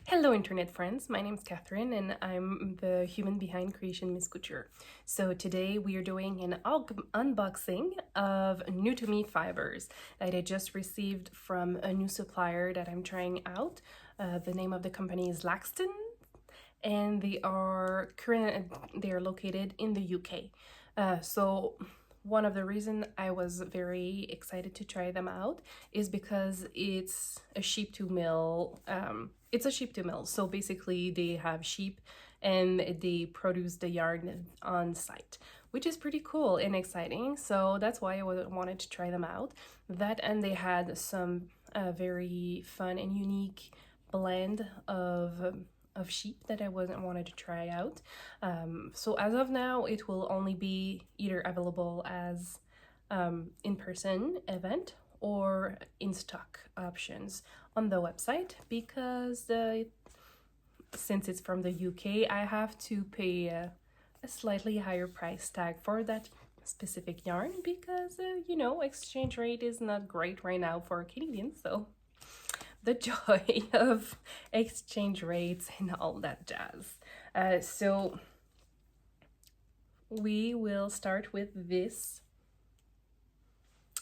Hello internet friends, my name is Catherine and I'm the human behind Creation Miss Couture. So today we are doing an unboxing of new to me fibers that I just received from a new supplier that I'm trying out. The name of the company is Laxton and they are located in the UK. So one of the reasons I was very excited to try them out is because it's a sheep to mill. It's a sheep to mill. So basically they have sheep and they produce the yarn on site, which is pretty cool and exciting. So that's why I wanted to try them out. That, and they had some very fun and unique blend of sheep that I wanted to try out. So as of now, it will only be either available as in-person event or in-stock options on the website, because since it's from the UK, I have to pay a slightly higher price tag for that specific yarn because, you know, exchange rate is not great right now for Canadians, so the joy of exchange rates and all that jazz. So we will start with this.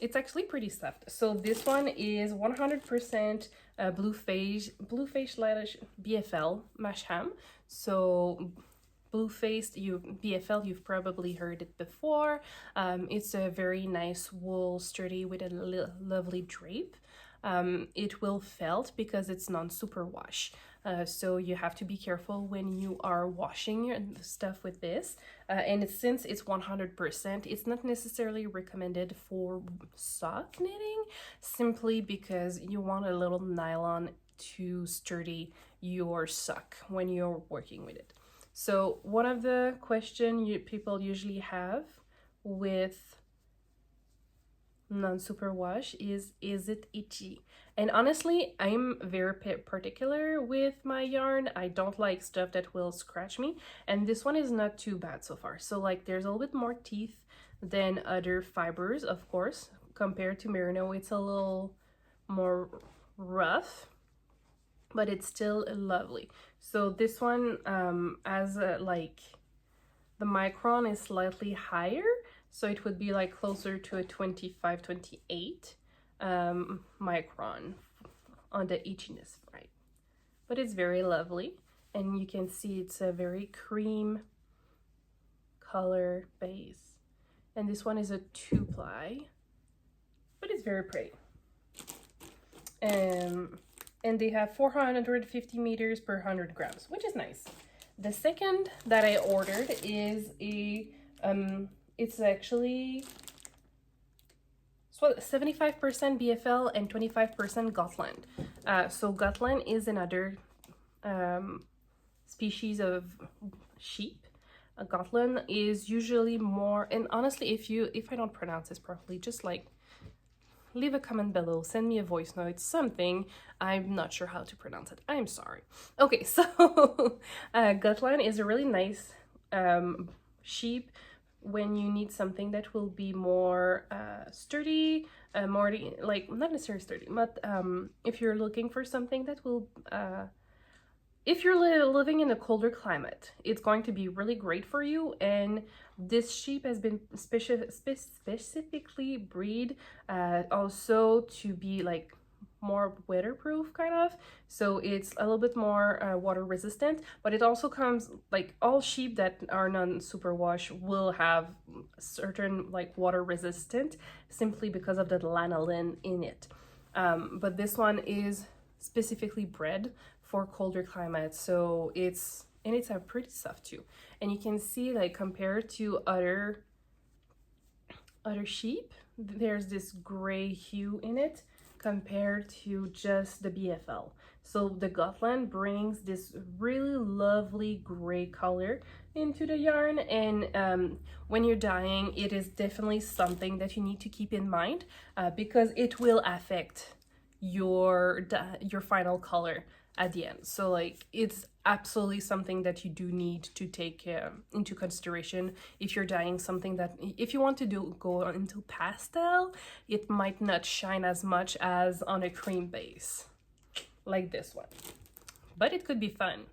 It's actually pretty soft. So this one is 100% blue face BFL Masham. So blue-faced BFL, you've probably heard it before. It's a very nice wool, sturdy with a lovely drape. It will felt because it's non-superwash. So you have to be careful when you are washing your stuff with this. And since it's 100%, it's not necessarily recommended for sock knitting, simply because you want a little nylon to sturdy your sock when you're working with it. So one of the questions people usually have with non-superwash is it itchy? And honestly, I'm very particular with my yarn. I don't like stuff that will scratch me, and this one is not too bad so far. So like there's a little bit more teeth than other fibers, of course. Compared to merino, it's a little more rough, but it's still lovely. So this one like the micron is slightly higher, so it would be like closer to a 25, 28 micron on the itchiness, right? But it's very lovely, and you can see it's a very cream color base. And this one is a 2-ply, but it's very pretty. And they have 450 meters per 100 grams, which is nice. The second that I ordered is a it's actually 75% BFL and 25% Gotland. So Gotland is another species of sheep. Gotland is usually more, and honestly, if I don't pronounce this properly, just like leave a comment below, send me a voice note, something. I'm not sure how to pronounce it. I'm sorry. Okay, so Gotland is a really nice sheep when you need something that will be more sturdy, more like not necessarily sturdy, but if you're looking for something that will if you're living in a colder climate, it's going to be really great for you. And this sheep has been specifically bred also to be like more weatherproof kind of, so it's a little bit more water resistant, but it also comes, like all sheep that are non-superwash will have certain like water resistant simply because of the lanolin in it, but this one is specifically bred for colder climates, so it's a pretty soft too. And you can see, like, compared to other sheep, there's this gray hue in it compared to just the BFL. So the Gotland brings this really lovely gray color into the yarn, and when you're dyeing, it is definitely something that you need to keep in mind because it will affect your final color at the end. So like it's absolutely something that you do need to take into consideration if you're dyeing something that, if you want to go into pastel, it might not shine as much as on a cream base like this one. but it could be fun.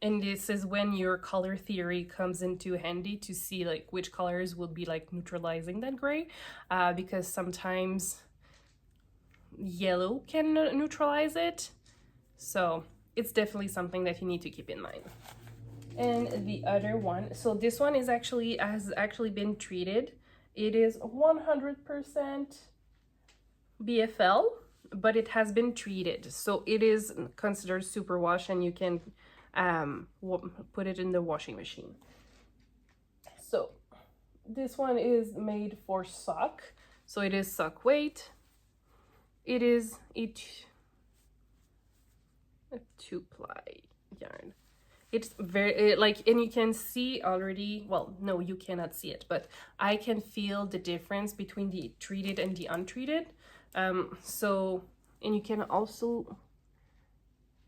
And this is when your color theory comes into handy to see like which colors will be like neutralizing that gray, because sometimes yellow can neutralize it. So it's definitely something that you need to keep in mind. And the other one, so this one has actually been treated. It is 100% BFL, but it has been treated, so it is considered superwash, and you can put it in the washing machine. So this one is made for sock, so it is sock weight. It is a 2-ply yarn. It's very like, and you can see already, well, no, you cannot see it, but I can feel the difference between the treated and the untreated. So, and you can also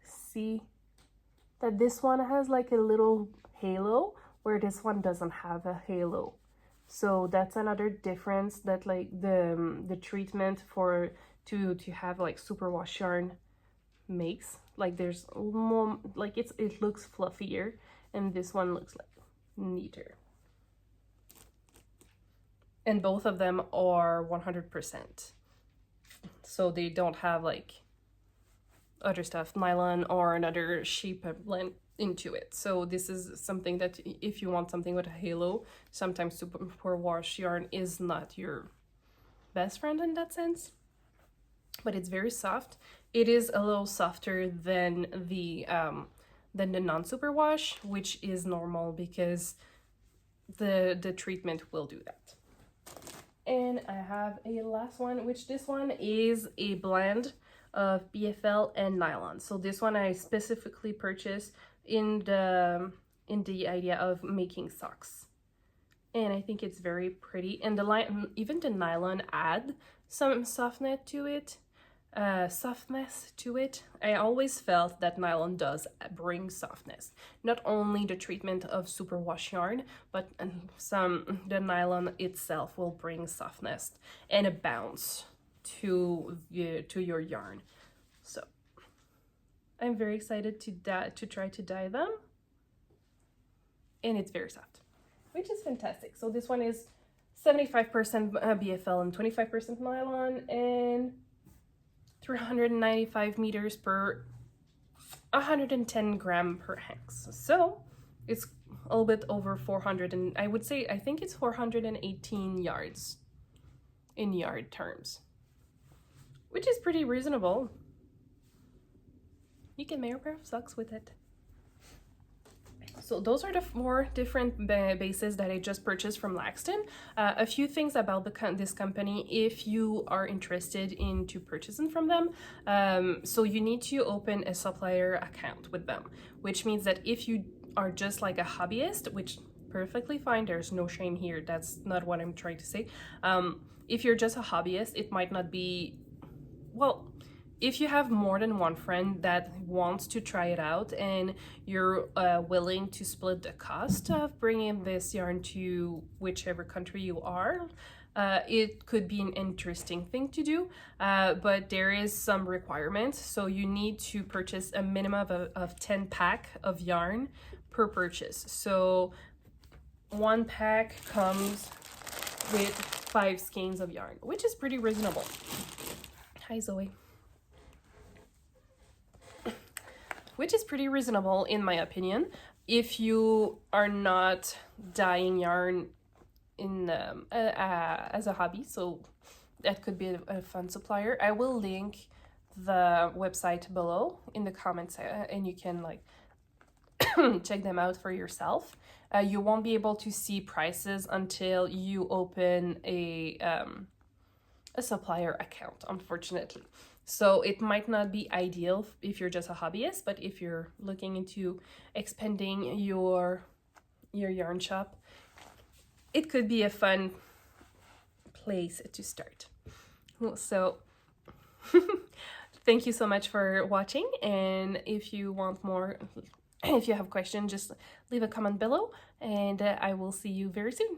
see that this one has like a little halo, where this one doesn't have a halo. So that's another difference, that like the treatment for to have like superwash yarn makes. Like there's more, like it looks fluffier, and this one looks like neater. And both of them are 100%. So they don't have like other stuff, nylon or another shape blend into it. So this is something that if you want something with a halo, sometimes superwash yarn is not your best friend in that sense. But it's very soft. It is a little softer than the non-superwash, which is normal because the treatment will do that. And I have a last one, which this one is a blend of BFL and nylon. So this one I specifically purchased in the idea of making socks. And I think it's very pretty. And even the nylon add some softness to it. I always felt that nylon does bring softness. Not only the treatment of superwash yarn, but the nylon itself will bring softness and a bounce to your yarn. So I'm very excited to try to dye them, and it's very soft, which is fantastic. So this one is 75% BFL and 25% nylon, and 395 meters per 110 gram per hex. So it's a little bit over 400, and I think it's 418 yards in yard terms, which is pretty reasonable. You can make a pair of socks with it. So those are the 4 different bases that I just purchased from Laxton. A few things about this company if you are interested into purchasing from them. So you need to open a supplier account with them, which means that if you are just like a hobbyist, which perfectly fine, there's no shame here, that's not what I'm trying to say. If you're just a hobbyist, it might not be, well, if you have more than one friend that wants to try it out and you're willing to split the cost of bringing this yarn to whichever country you are, it could be an interesting thing to do, but there is some requirements. So you need to purchase a minimum of 10 pack of yarn per purchase. So one pack comes with 5 skeins of yarn, which is pretty reasonable. Hi, Zoe. Which is pretty reasonable in my opinion, if you are not dyeing yarn in as a hobby. So that could be a fun supplier. I will link the website below in the comments, and you can like check them out for yourself. You won't be able to see prices until you open a supplier account, unfortunately. So it might not be ideal if you're just a hobbyist, but if you're looking into expanding your yarn shop, it could be a fun place to start. So thank you so much for watching, and if you want more, if you have questions, just leave a comment below, and I will see you very soon.